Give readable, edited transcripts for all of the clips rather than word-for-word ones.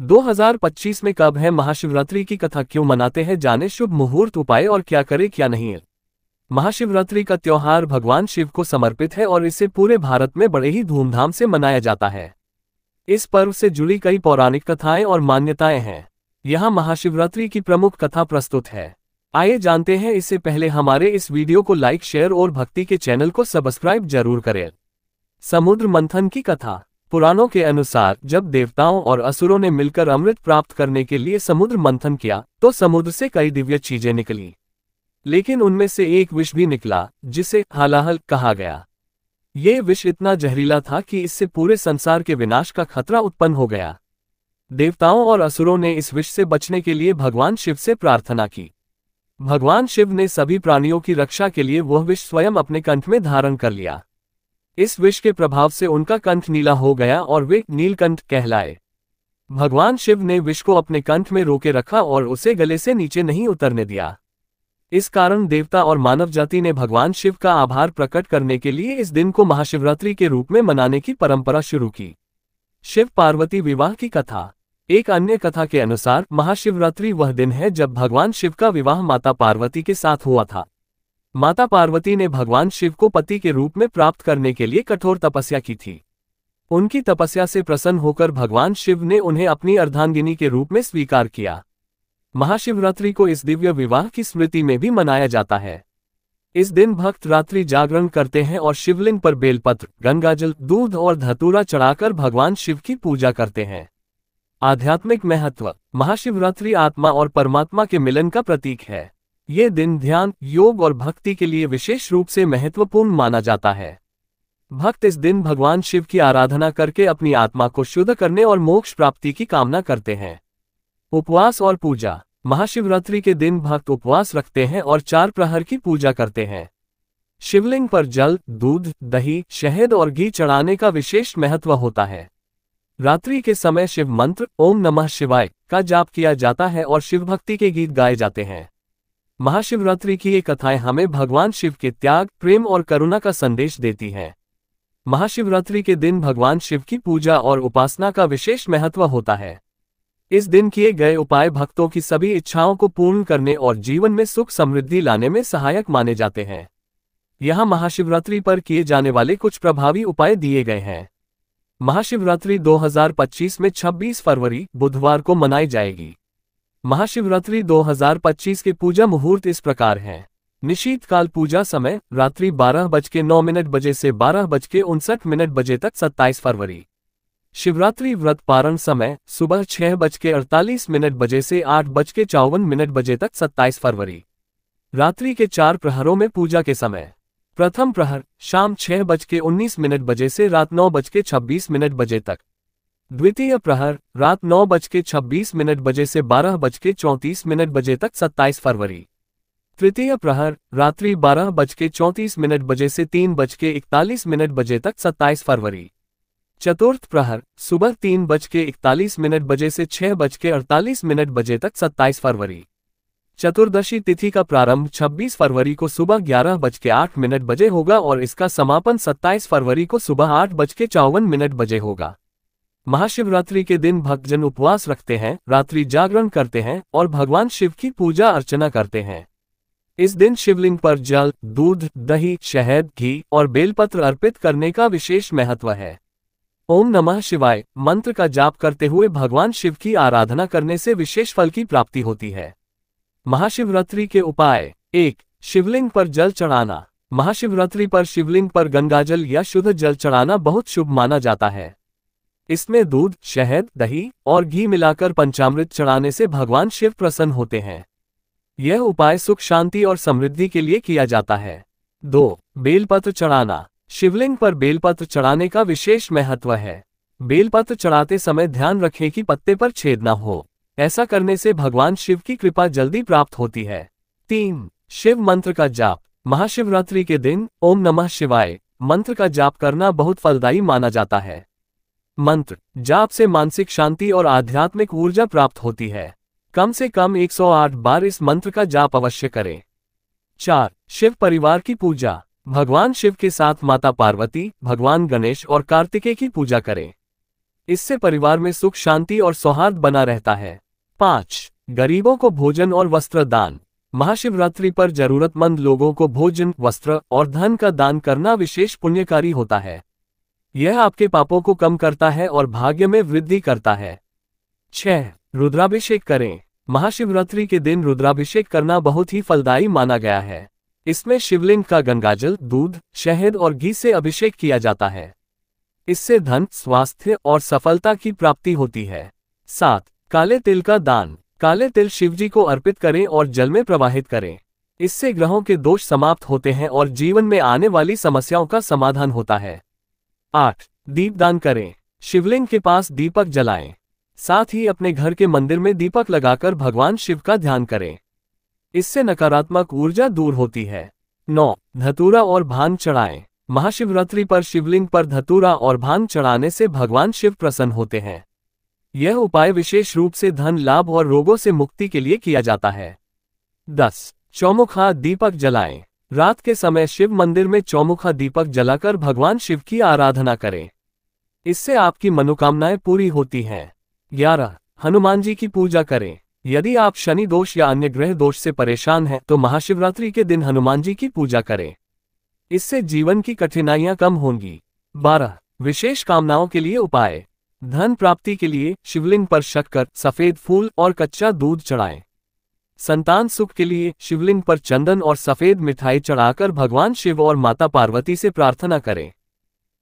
2025 में कब है महाशिवरात्रि की कथा, क्यों मनाते हैं, जाने शुभ मुहूर्त, उपाय और क्या करें क्या नहीं। महाशिवरात्रि का त्योहार भगवान शिव को समर्पित है और इसे पूरे भारत में बड़े ही धूमधाम से मनाया जाता है। इस पर्व से जुड़ी कई पौराणिक कथाएं और मान्यताएं हैं। यहाँ महाशिवरात्रि की प्रमुख कथा प्रस्तुत है। आइए जानते हैं। इससे पहले हमारे इस वीडियो को लाइक, शेयर और भक्ति के चैनल को सब्सक्राइब जरूर करें। समुद्र मंथन की कथा। पुराणों के अनुसार जब देवताओं और असुरों ने मिलकर अमृत प्राप्त करने के लिए समुद्र मंथन किया तो समुद्र से कई दिव्य चीजें निकली, लेकिन उनमें से एक विष भी निकला जिसे हलाहल कहा गया। ये विष इतना जहरीला था कि इससे पूरे संसार के विनाश का खतरा उत्पन्न हो गया। देवताओं और असुरों ने इस विष से बचने के लिए भगवान शिव से प्रार्थना की। भगवान शिव ने सभी प्राणियों की रक्षा के लिए वह विष स्वयं अपने कंठ में धारण कर लिया। इस विष के प्रभाव से उनका कंठ नीला हो गया और वे नीलकंठ कहलाए। भगवान शिव ने विष को अपने कंठ में रोके रखा और उसे गले से नीचे नहीं उतरने दिया। इस कारण देवता और मानव जाति ने भगवान शिव का आभार प्रकट करने के लिए इस दिन को महाशिवरात्रि के रूप में मनाने की परंपरा शुरू की। शिव पार्वती विवाह की कथा। एक अन्य कथा के अनुसार महाशिवरात्रि वह दिन है जब भगवान शिव का विवाह माता पार्वती के साथ हुआ था। माता पार्वती ने भगवान शिव को पति के रूप में प्राप्त करने के लिए कठोर तपस्या की थी। उनकी तपस्या से प्रसन्न होकर भगवान शिव ने उन्हें अपनी अर्धांगिनी के रूप में स्वीकार किया। महाशिवरात्रि को इस दिव्य विवाह की स्मृति में भी मनाया जाता है। इस दिन भक्त रात्रि जागरण करते हैं और शिवलिंग पर बेलपत्र, गंगाजल, दूध और धतूरा चढ़ाकर भगवान शिव की पूजा करते हैं। आध्यात्मिक महत्व। महाशिवरात्रि आत्मा और परमात्मा के मिलन का प्रतीक है। ये दिन ध्यान, योग और भक्ति के लिए विशेष रूप से महत्वपूर्ण माना जाता है। भक्त इस दिन भगवान शिव की आराधना करके अपनी आत्मा को शुद्ध करने और मोक्ष प्राप्ति की कामना करते हैं। उपवास और पूजा। महाशिवरात्रि के दिन भक्त उपवास रखते हैं और 4 प्रहर की पूजा करते हैं। शिवलिंग पर जल, दूध, दही, शहद और घी चढ़ाने का विशेष महत्व होता है। रात्रि के समय शिव मंत्र ओम नमः शिवाय का जाप किया जाता है और शिव भक्ति के गीत गाए जाते हैं। महाशिवरात्रि की ये कथाएं हमें भगवान शिव के त्याग, प्रेम और करुणा का संदेश देती हैं। महाशिवरात्रि के दिन भगवान शिव की पूजा और उपासना का विशेष महत्व होता है। इस दिन किए गए उपाय भक्तों की सभी इच्छाओं को पूर्ण करने और जीवन में सुख समृद्धि लाने में सहायक माने जाते हैं। यहाँ महाशिवरात्रि पर किए जाने वाले कुछ प्रभावी उपाय दिए गए हैं। महाशिवरात्रि 2025 में 26 फरवरी बुधवार को मनाई जाएगी। महाशिवरात्रि 2025 के पूजा मुहूर्त इस प्रकार हैं। निशीतकाल पूजा समय रात्रि 12:09 से 12:59 तक 27 फरवरी। शिवरात्रि व्रत पारण समय सुबह 6:48 से 8:54 तक 27 फरवरी। रात्रि के 4 प्रहरों में पूजा के समय। प्रथम प्रहर शाम 6:19 से रात 9:26 तक। द्वितीय प्रहर रात 9:26 से 12:34 तक 27 फरवरी। तृतीय प्रहर रात्रि 12:34 से 3:41 तक 27 फरवरी। चतुर्थ प्रहर सुबह 3:41 से 6:48 तक 27 फरवरी। चतुर्दशी तिथि का प्रारंभ 26 फरवरी को सुबह 11:08 होगा और इसका समापन 27 फरवरी को सुबह 8:54 होगा। महाशिवरात्रि के दिन भक्तजन उपवास रखते हैं, रात्रि जागरण करते हैं और भगवान शिव की पूजा अर्चना करते हैं। इस दिन शिवलिंग पर जल, दूध, दही, शहद, घी और बेलपत्र अर्पित करने का विशेष महत्व है। ओम नमः शिवाय मंत्र का जाप करते हुए भगवान शिव की आराधना करने से विशेष फल की प्राप्ति होती है। महाशिवरात्रि के उपाय। 1. शिवलिंग पर जल चढ़ाना। महाशिवरात्रि पर शिवलिंग पर गंगाजल या शुद्ध जल चढ़ाना बहुत शुभ माना जाता है। इसमें दूध, शहद, दही और घी मिलाकर पंचामृत चढ़ाने से भगवान शिव प्रसन्न होते हैं। यह उपाय सुख, शांति और समृद्धि के लिए किया जाता है। 2. बेलपत्र चढ़ाना। शिवलिंग पर बेलपत्र चढ़ाने का विशेष महत्व है। बेलपत्र चढ़ाते समय ध्यान रखें कि पत्ते पर छेद न हो। ऐसा करने से भगवान शिव की कृपा जल्दी प्राप्त होती है। 3. शिव मंत्र का जाप। महाशिवरात्रि के दिन ओम नमः शिवाय मंत्र का जाप करना बहुत फलदायी माना जाता है। मंत्र जाप से मानसिक शांति और आध्यात्मिक ऊर्जा प्राप्त होती है। कम से कम 108 बार इस मंत्र का जाप अवश्य करें। 4. शिव परिवार की पूजा। भगवान शिव के साथ माता पार्वती, भगवान गणेश और कार्तिकेय की पूजा करें। इससे परिवार में सुख शांति और सौहार्द बना रहता है। 5. गरीबों को भोजन और वस्त्र दान। महाशिवरात्रि पर जरूरतमंद लोगों को भोजन, वस्त्र और धन का दान करना विशेष पुण्यकारी होता है। यह आपके पापों को कम करता है और भाग्य में वृद्धि करता है। 6. रुद्राभिषेक करें। महाशिवरात्रि के दिन रुद्राभिषेक करना बहुत ही फलदायी माना गया है। इसमें शिवलिंग का गंगाजल, दूध, शहद और घी से अभिषेक किया जाता है। इससे धन, स्वास्थ्य और सफलता की प्राप्ति होती है। 7. काले तिल का दान। काले तिल शिवजी को अर्पित करें और जल में प्रवाहित करें। इससे ग्रहों के दोष समाप्त होते हैं और जीवन में आने वाली समस्याओं का समाधान होता है। 8. दीपदान करें। शिवलिंग के पास दीपक जलाएं। साथ ही अपने घर के मंदिर में दीपक लगाकर भगवान शिव का ध्यान करें। इससे नकारात्मक ऊर्जा दूर होती है। 9. धतूरा और भांग चढ़ाएं। महाशिवरात्रि पर शिवलिंग पर धतूरा और भांग चढ़ाने से भगवान शिव प्रसन्न होते हैं। यह उपाय विशेष रूप से धन लाभ और रोगों से मुक्ति के लिए किया जाता है। 10. चौमुखा दीपक जलाएं। रात के समय शिव मंदिर में चौमुखा दीपक जलाकर भगवान शिव की आराधना करें। इससे आपकी मनोकामनाएं पूरी होती हैं। 11. हनुमान जी की पूजा करें। यदि आप शनि दोष या अन्य ग्रह दोष से परेशान हैं तो महाशिवरात्रि के दिन हनुमान जी की पूजा करें। इससे जीवन की कठिनाइयां कम होंगी। 12. विशेष कामनाओं के लिए उपाय। धन प्राप्ति के लिए शिवलिंग पर शक्कर, सफेद फूल और कच्चा दूध चढ़ाएं। संतान सुख के लिए शिवलिंग पर चंदन और सफेद मिठाई चढ़ाकर भगवान शिव और माता पार्वती से प्रार्थना करें।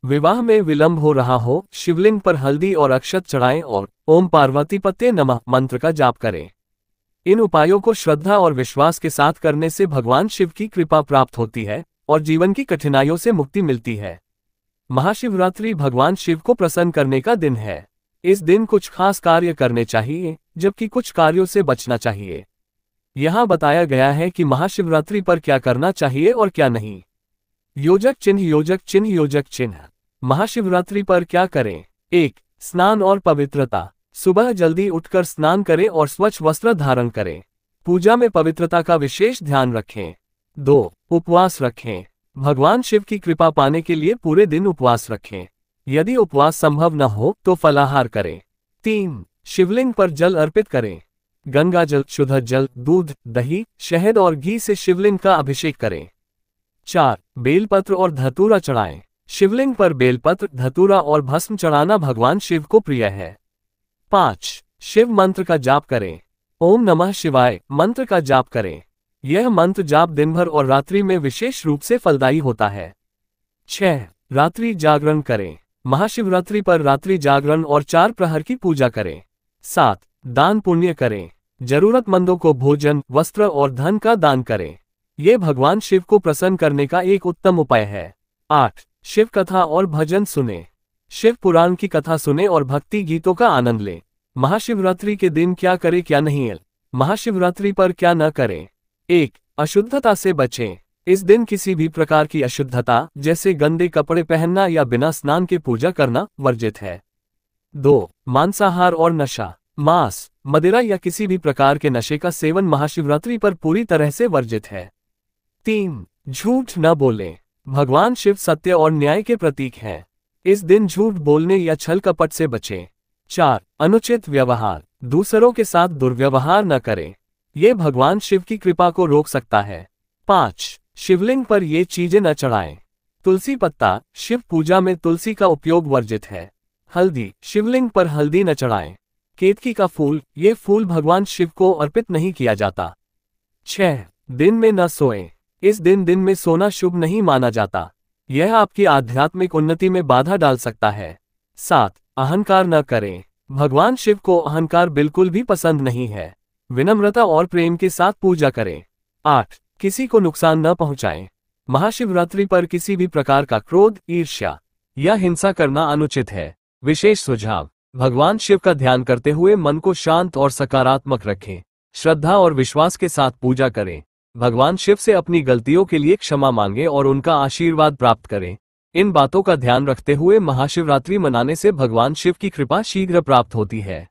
विवाह में विलंब हो रहा हो, शिवलिंग पर हल्दी और अक्षत चढ़ाएं और ओम पार्वतीपते नमः मंत्र का जाप करें। इन उपायों को श्रद्धा और विश्वास के साथ करने से भगवान शिव की कृपा प्राप्त होती है और जीवन की कठिनाइयों से मुक्ति मिलती है। महाशिवरात्रि भगवान शिव को प्रसन्न करने का दिन है। इस दिन कुछ खास कार्य करने चाहिए, जबकि कुछ कार्यों से बचना चाहिए। यहाँ बताया गया है कि महाशिवरात्रि पर क्या करना चाहिए और क्या नहीं। योजक चिन्ह, योजक चिन्ह, योजक चिन्ह। महाशिवरात्रि पर क्या करें। 1. स्नान और पवित्रता। सुबह जल्दी उठकर स्नान करें और स्वच्छ वस्त्र धारण करें। पूजा में पवित्रता का विशेष ध्यान रखें। 2. उपवास रखें। भगवान शिव की कृपा पाने के लिए पूरे दिन उपवास रखें। यदि उपवास संभव न हो तो फलाहार करें। 3. शिवलिंग पर जल अर्पित करें। गंगा जल, शुद्ध जल, दूध, दही, शहद और घी से शिवलिंग का अभिषेक करें। 4. बेलपत्र और धतूरा चढ़ाएं। शिवलिंग पर बेलपत्र, धतूरा और भस्म चढ़ाना भगवान शिव को प्रिय है। 5. शिव मंत्र का जाप करें। ओम नमः शिवाय मंत्र का जाप करें। यह मंत्र जाप दिन भर और रात्रि में विशेष रूप से फलदायी होता है। 6. रात्रि जागरण करें। महाशिवरात्रि पर रात्रि जागरण और 4 प्रहर की पूजा करें। 7. दान पुण्य करें। जरूरतमंदों को भोजन, वस्त्र और धन का दान करें। यह भगवान शिव को प्रसन्न करने का एक उत्तम उपाय है। 8. शिव कथा और भजन सुने। शिव पुराण की कथा सुने और भक्ति गीतों का आनंद लें। महाशिवरात्रि के दिन क्या करें क्या नहीं। महाशिवरात्रि पर क्या न करें। 1. अशुद्धता से बचें। इस दिन किसी भी प्रकार की अशुद्धता जैसे गंदे कपड़े पहनना या बिना स्नान के पूजा करना वर्जित है। 2. मांसाहार और नशा। मांस, मदिरा या किसी भी प्रकार के नशे का सेवन महाशिवरात्रि पर पूरी तरह से वर्जित है। 3. झूठ न बोलें। भगवान शिव सत्य और न्याय के प्रतीक हैं। इस दिन झूठ बोलने या छल कपट से बचें। 4. अनुचित व्यवहार। दूसरों के साथ दुर्व्यवहार न करें। यह भगवान शिव की कृपा को रोक सकता है। 5. शिवलिंग पर ये चीजें न चढ़ाएं। तुलसी पत्ता, शिव पूजा में तुलसी का उपयोग वर्जित है। हल्दी, शिवलिंग पर हल्दी न चढ़ाएं। केतकी का फूल, ये फूल भगवान शिव को अर्पित नहीं किया जाता। 6. दिन में न सोएं। इस दिन में सोना शुभ नहीं माना जाता। यह आपकी आध्यात्मिक उन्नति में बाधा डाल सकता है। 7. अहंकार न करें। भगवान शिव को अहंकार बिल्कुल भी पसंद नहीं है। विनम्रता और प्रेम के साथ पूजा करें। 8. किसी को नुकसान न पहुंचाएं। महाशिवरात्रि पर किसी भी प्रकार का क्रोध, ईर्ष्या या हिंसा करना अनुचित है। विशेष सुझाव: भगवान शिव का ध्यान करते हुए मन को शांत और सकारात्मक रखें। श्रद्धा और विश्वास के साथ पूजा करें। भगवान शिव से अपनी गलतियों के लिए क्षमा मांगें और उनका आशीर्वाद प्राप्त करें। इन बातों का ध्यान रखते हुए महाशिवरात्रि मनाने से भगवान शिव की कृपा शीघ्र प्राप्त होती है।